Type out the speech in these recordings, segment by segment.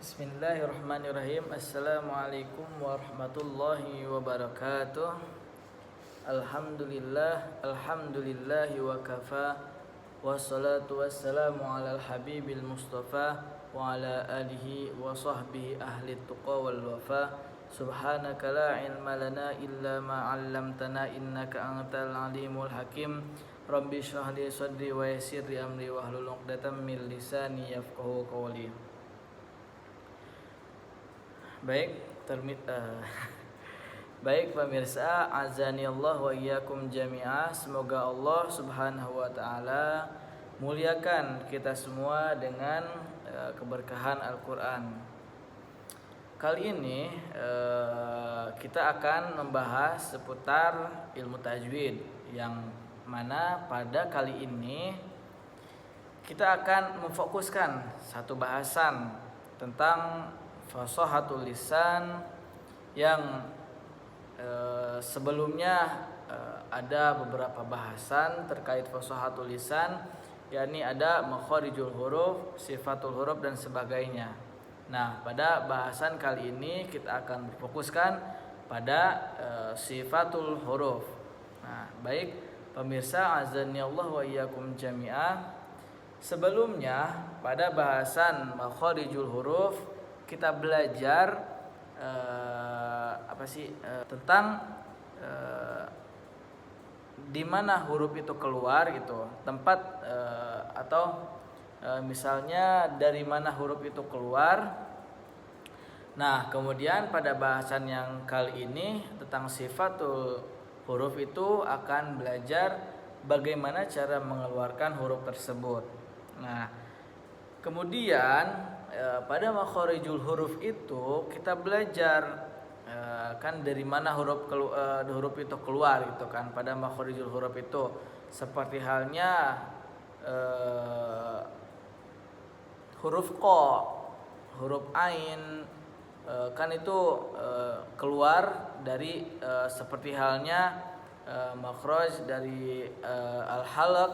Bismillahirrahmanirrahim. Assalamualaikum warahmatullahi wabarakatuh. Alhamdulillahi wa kafa. Wassalatu wassalamu ala al-habibil mustafa wa ala alihi wa sahbihi ahli tuqa wal wafa. Subhanaka la ilma lana illa ma 'allamtana innaka antal alimul hakim. Rabbi shrah li sadri wa yassir li amri wahlul 'uqdatam min lisani yafqahu qawli. Baik pemirsa, azani Allah wa iyyakum jami'ah. Semoga Allah Subhanahu wa taala muliakan kita semua dengan keberkahan Al-Qur'an. Kali ini kita akan membahas seputar ilmu tajwid, yang mana pada kali ini kita akan memfokuskan satu bahasan tentang fasahatul lisan yang sebelumnya ada beberapa bahasan terkait fasahatul lisan, yakni ada makharijul huruf, sifatul huruf dan sebagainya. Nah, pada bahasan kali ini kita akan berfokuskan pada sifatul huruf. Nah, baik pemirsa azani Allah wa iyyakum jami'ah. Sebelumnya pada bahasan makharijul huruf kita belajar tentang di mana huruf itu keluar gitu, tempat misalnya dari mana huruf itu keluar. Nah, kemudian pada bahasan yang kali ini tentang sifatul huruf itu akan belajar bagaimana cara mengeluarkan huruf tersebut. Nah, kemudian pada makharijul huruf itu kita belajar kan dari mana huruf itu keluar gitu kan. Pada makharijul huruf itu seperti halnya huruf qa, huruf ain, kan itu keluar dari seperti halnya makhraj dari al-halaq,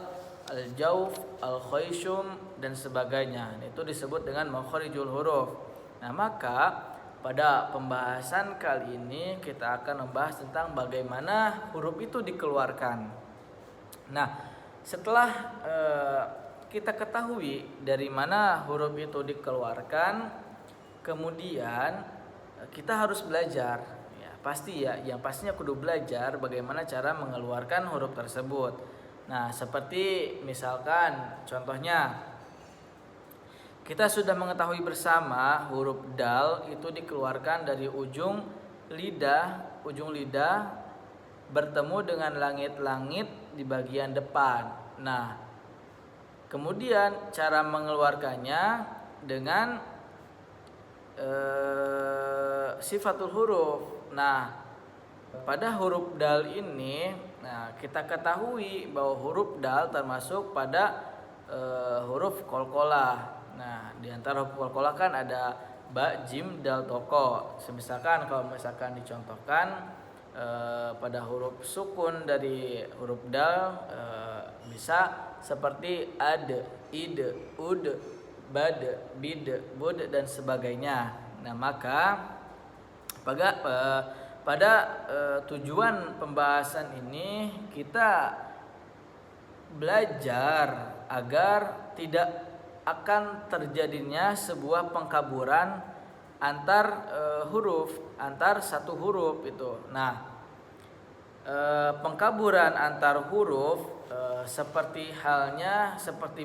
al-jawf, al-khayshum dan sebagainya. Itu disebut dengan makharijul huruf. Nah, maka pada pembahasan kali ini kita akan membahas tentang bagaimana huruf itu dikeluarkan. Nah, setelah kita ketahui dari mana huruf itu dikeluarkan, kemudian kita harus belajar. Yang pastinya kudu belajar bagaimana cara mengeluarkan huruf tersebut. Nah, seperti misalkan contohnya kita sudah mengetahui bersama huruf dal itu dikeluarkan dari ujung lidah bertemu dengan langit-langit di bagian depan. Nah, kemudian cara mengeluarkannya dengan sifatul huruf. Nah, pada huruf dal ini, kita ketahui bahwa huruf dal termasuk pada huruf qalqalah. Nah, di antara huruf qalqalah kan ada ba, jim, dal, toko. Kalau misalkan dicontohkan pada huruf sukun dari huruf dal bisa seperti ad, id, ud, bad, bid, bud dan sebagainya. Nah, maka pada tujuan pembahasan ini kita belajar agar tidak akan terjadinya sebuah pengkaburan antar satu huruf itu. Nah, pengkaburan antar huruf seperti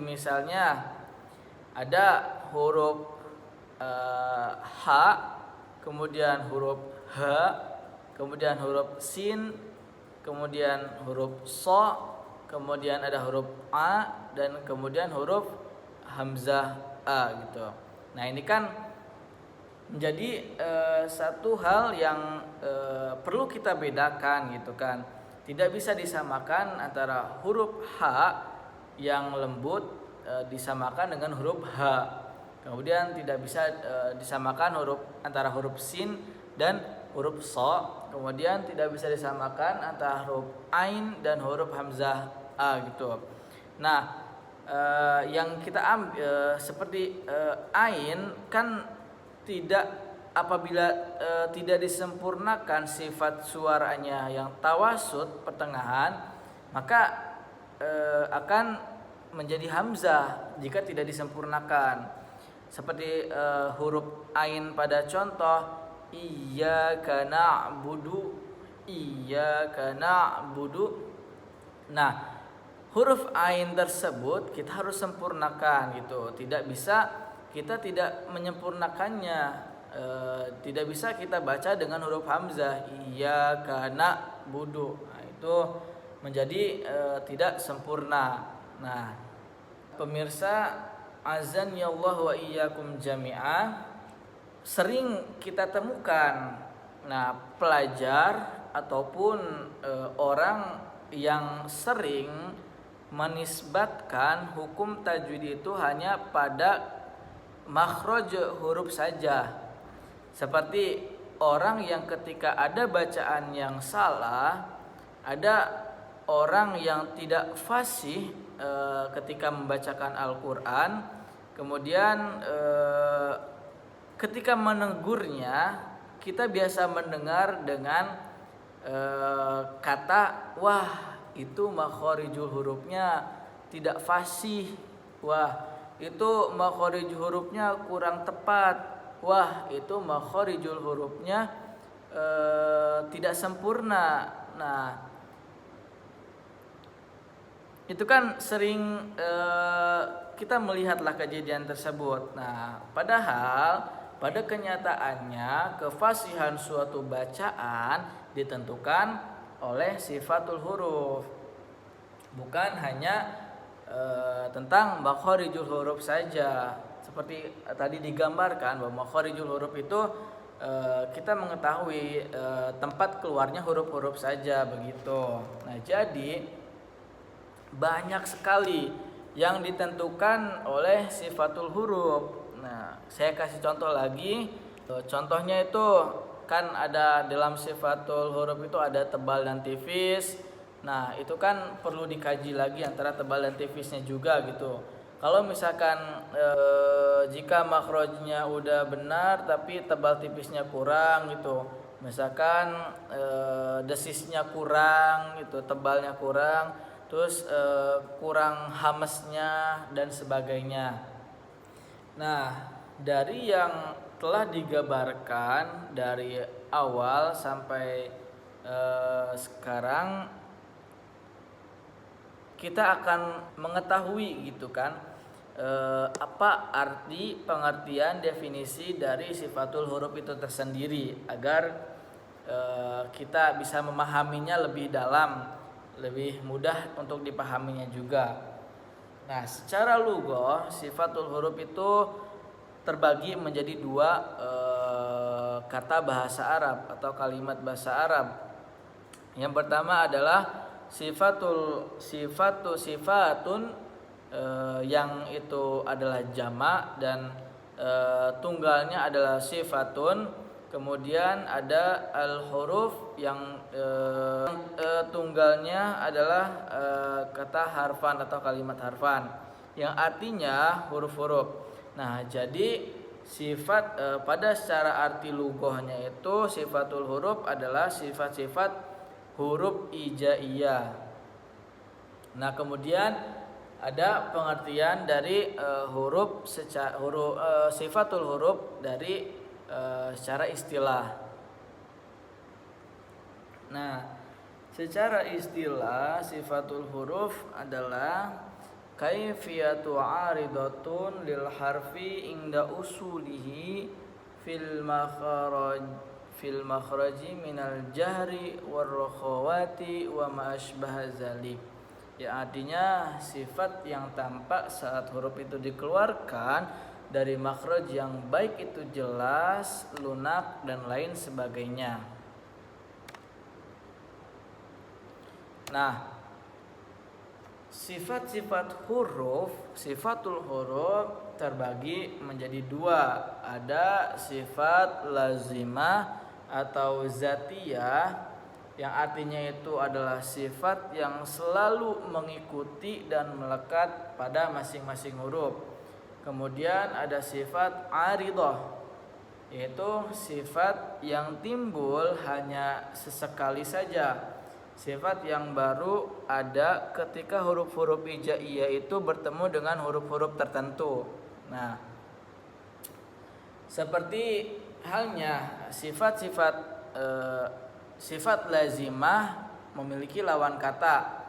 misalnya ada huruf h, kemudian huruf h, kemudian huruf sin, kemudian huruf so, kemudian ada huruf a, dan kemudian huruf hamzah a gitu. Nah, ini kan menjadi satu hal yang perlu kita bedakan gitu kan. Tidak bisa disamakan antara huruf h yang lembut disamakan dengan huruf h. Kemudian tidak bisa disamakan antara huruf sin dan huruf so. Kemudian tidak bisa disamakan antara huruf ain dan huruf hamzah a gitu. Nah, yang kita ambil seperti ain kan tidak apabila tidak disempurnakan sifat suaranya yang tawasud pertengahan, maka akan menjadi hamzah jika tidak disempurnakan. Seperti huruf ain pada contoh iyyaka na'budu, iyyaka na'budu. Nah, huruf ain tersebut kita harus sempurnakan gitu. Tidak bisa kita tidak menyempurnakannya. Tidak bisa kita baca dengan huruf hamzah iyyaka na'budu. Nah, itu menjadi tidak sempurna. Nah, pemirsa azan ya Allah wa iyyakum jami'ah, sering kita temukan pelajar ataupun orang yang sering menisbatkan hukum tajwid itu hanya pada makhraj huruf saja. Seperti orang yang ketika ada bacaan yang salah, ada orang yang tidak fasih ketika membacakan Al-Quran, kemudian ketika menegurnya kita biasa mendengar dengan kata wah itu makharijul hurufnya tidak fasih, wah itu makharijul hurufnya kurang tepat, wah itu makharijul hurufnya tidak sempurna. Nah, itu kan sering kita melihatlah kejadian tersebut. Nah, padahal pada kenyataannya kefasihan suatu bacaan ditentukan oleh sifatul huruf, bukan hanya tentang makharijul huruf saja. Seperti tadi digambarkan bahwa makharijul huruf itu kita mengetahui tempat keluarnya huruf-huruf saja begitu. Nah, jadi banyak sekali yang ditentukan oleh sifatul huruf. Nah, saya kasih contoh lagi. Contohnya itu kan ada dalam sifatul huruf itu ada tebal dan tipis. Nah, itu kan perlu dikaji lagi antara tebal dan tipisnya juga gitu. Kalau misalkan jika makhrajnya udah benar tapi tebal tipisnya kurang gitu. Misalkan desisnya kurang gitu, tebalnya kurang, terus kurang hamesnya dan sebagainya. Nah, dari yang telah digambarkan dari awal sampai sekarang, kita akan mengetahui gitu kan apa arti pengertian definisi dari sifatul huruf itu tersendiri, agar kita bisa memahaminya lebih dalam, lebih mudah untuk dipahaminya juga. Nah, secara lughah sifatul huruf itu terbagi menjadi dua kata bahasa Arab atau kalimat bahasa Arab. Yang pertama adalah sifatun yang itu adalah jamak dan tunggalnya adalah sifatun. Kemudian ada al-huruf yang tunggalnya adalah kata harfan atau kalimat harfan yang artinya huruf-huruf. Nah, jadi sifat pada secara arti lughahnya itu sifatul huruf adalah sifat-sifat huruf ijaiyah. Nah, kemudian ada pengertian dari sifatul huruf dari secara istilah. Nah, secara istilah sifatul huruf adalah kaifiyatu aridatun lil harfi inda usulihi fil makhraji minal jahri war rakhawati wa ma asbaha zalik. Ya, artinya sifat yang tampak saat huruf itu dikeluarkan dari makhraj yang baik itu jelas, lunak dan lain sebagainya. Nah, sifat-sifat huruf, sifatul huruf terbagi menjadi dua. Ada sifat lazimah atau zatiyah, yang artinya itu adalah sifat yang selalu mengikuti dan melekat pada masing-masing huruf. Kemudian ada sifat aridah. yaitu sifat yang timbul hanya sesekali saja. Sifat yang baru ada ketika huruf-huruf hijaiyah itu bertemu dengan huruf-huruf tertentu. Nah, seperti halnya sifat lazimah memiliki lawan kata.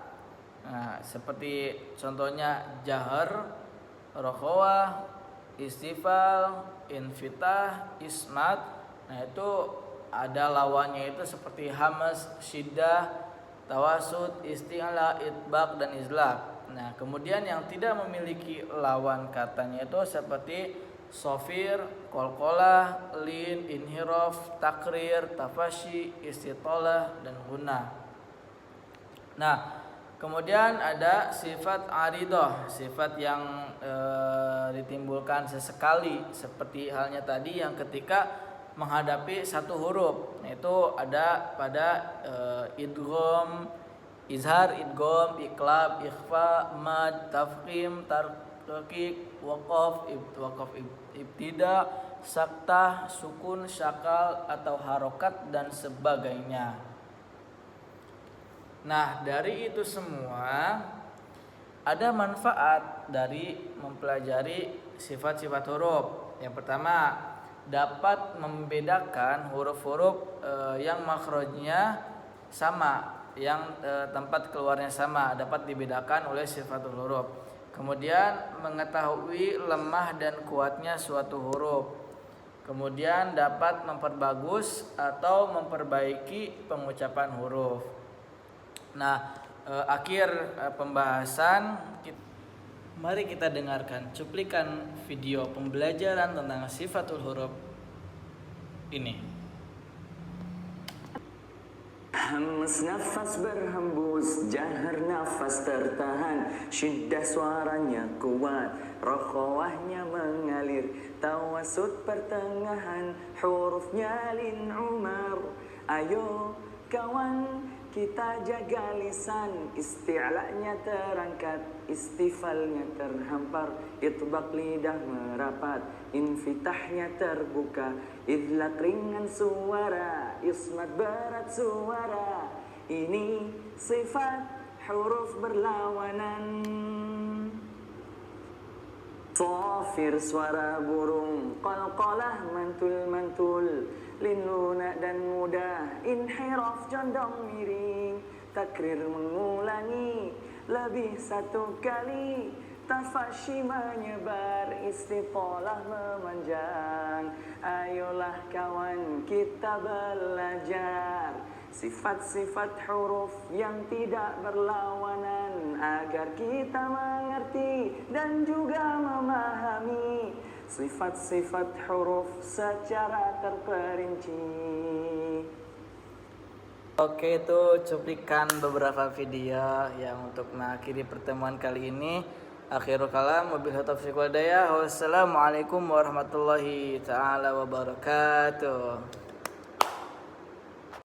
Nah, seperti contohnya jahar, rokhawah, istifal, infitah, ismat. Nah, itu ada lawannya itu seperti hamas, syiddah, tawasud, isti'la, itbaq dan izlaq. Nah, kemudian yang tidak memiliki lawan katanya itu seperti sofir, qalqalah, lin, inhiraf, takrir, tafashi, istitalah dan gunah. Nah, kemudian ada sifat aridah, sifat yang ditimbulkan sesekali, seperti halnya tadi yang ketika menghadapi satu huruf. Itu ada pada idgham, izhar, idgham, iqlab, ikhfa, mad, tafkhim, tarqiq, waqaf, ibtida, saktah, sukun, syakal atau harokat dan sebagainya. Nah, dari itu semua ada manfaat dari mempelajari sifat-sifat huruf. Yang pertama, dapat membedakan huruf-huruf yang makhrajnya sama, yang tempat keluarnya sama, dapat dibedakan oleh sifatul huruf. Kemudian mengetahui lemah dan kuatnya suatu huruf. Kemudian dapat memperbagus atau memperbaiki pengucapan huruf. Nah, akhir pembahasan, mari kita dengarkan cuplikan video pembelajaran tentang sifatul huruf ini. Hamas nafas berhembus, jahar nafas tertahan, syiddah suaranya kuat, rokhawahnya mengalir, tawasud pertengahan, hurufnya lin umar. Ayo kawan, kita jaga lisan, isti'la'nya terangkat, istifalnya terhampar, itbaq lidah merapat, infitahnya terbuka, idlaq ringan suara, ismat berat suara. Ini sifat huruf berlawanan. Sofir suara burung, qalqalah mantul-mantul, lin lunak dan mudah, inhiraf condong miring, takrir mengulangi lebih satu kali, tafashi menyebar, istitalah memanjang. Ayolah kawan, kita belajar sifat-sifat huruf yang tidak berlawanan, agar kita mengerti dan juga memahami sifat-sifat huruf secara terperinci. Oke, itu cuplikan beberapa video yang untuk mengakhiri pertemuan kali ini. Akhirul kalam, wabillahi taufiq wal hidayah. Wassalamualaikum warahmatullahi taala wabarakatuh.